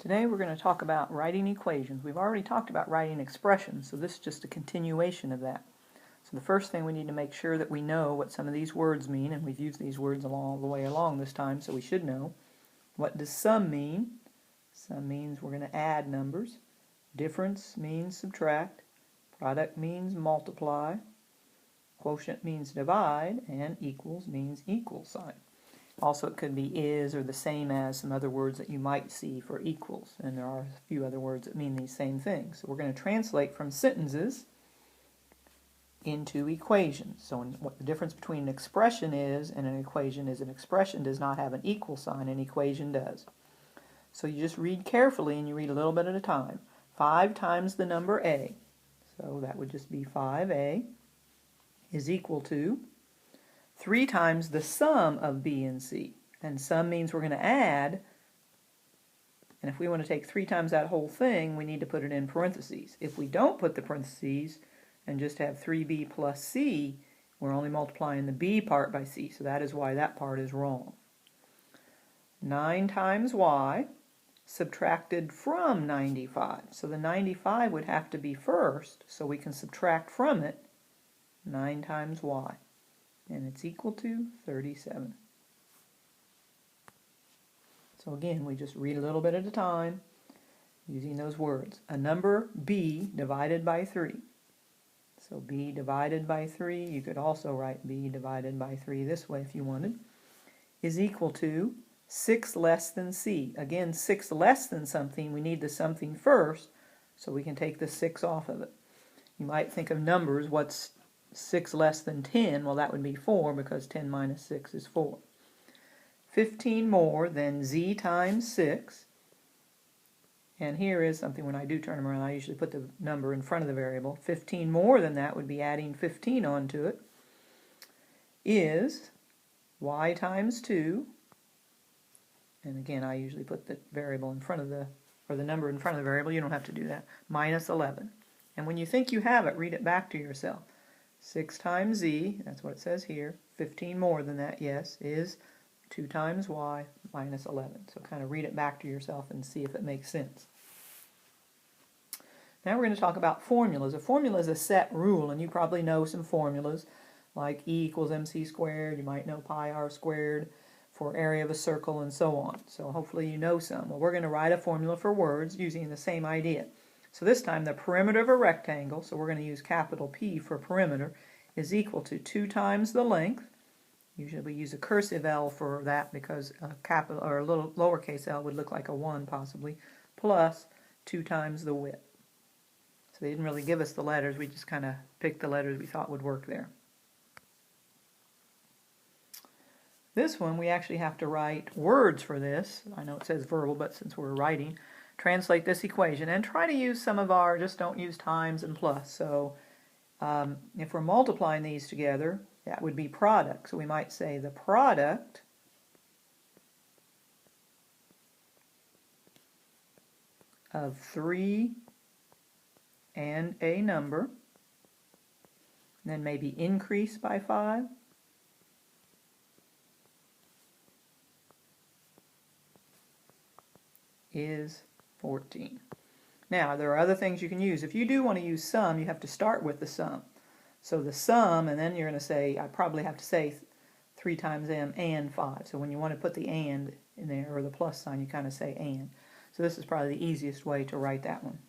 Today we're going to talk about writing equations. We've already talked about writing expressions, so this is just a continuation of that. So the first thing we need to make sure that we know what some of these words mean, and we've used these words all the way along this time, so we should know. What does sum mean? Sum means we're going to add numbers. Difference means subtract. Product means multiply. Quotient means divide, and equals means equal sign. Also, it could be is or the same as, some other words that you might see for equals, and there are a few other words that mean these same things. So we're going to translate from sentences into equations. So what the difference between an expression is and an equation is an expression does not have an equal sign, an equation does. So you just read carefully and you read a little bit at a time. 5 times the number a, so that would just be 5a, is equal to 3 times the sum of b and c. And sum means we're going to add, and if we want to take 3 times that whole thing, we need to put it in parentheses. If we don't put the parentheses and just have 3b plus c, we're only multiplying the b part by c, so that is why that part is wrong. 9 times y subtracted from 95. So the 95 would have to be first, so we can subtract from it 9 times y. And it's equal to 37. So again, we just read a little bit at a time using those words. A number b divided by 3. So b divided by 3, you could also write b divided by 3 this way if you wanted, is equal to 6 less than c. Again, 6 less than something, we need the something first, so we can take the 6 off of it. You might think of numbers, what's 6 less than 10? Well, that would be 4, because 10 minus 6 is 4. 15 more than z times 6. And here is something, when I do turn them around, I usually put the number in front of the variable. 15 more than that would be adding 15 onto it, is y times 2. And again, I usually put the variable in front of the, or the number in front of the variable. You don't have to do that. Minus 11. And when you think you have it, read it back to yourself. 6 times z, that's what it says here, 15 more than that, yes, is 2 times y minus 11. So kind of read it back to yourself and see if it makes sense. Now we're going to talk about formulas. A formula is a set rule, and you probably know some formulas like E equals mc squared, you might know pi r squared for area of a circle, and so on. So hopefully you know some. Well, we're going to write a formula for words using the same idea. So this time the perimeter of a rectangle, so we're going to use capital P for perimeter, is equal to 2 times the length. Usually we use a cursive L for that because a capital or a little lowercase l would look like a 1 possibly, plus 2 times the width. So they didn't really give us the letters, we just kind of picked the letters we thought would work there. This one we actually have to write words for this. I know it says verbal, but since we're writing, translate this equation and try to use some of our, just don't use times and plus. So if we're multiplying these together, that would be product. So we might say the product of 3 and a number, and then maybe increase by 5, is 14. Now, there are other things you can use. If you do want to use sum, you have to start with the sum. So the sum, and then you're going to say, I probably have to say 3 times m and 5. So when you want to put the and in there, or the plus sign, you kind of say and. So this is probably the easiest way to write that one.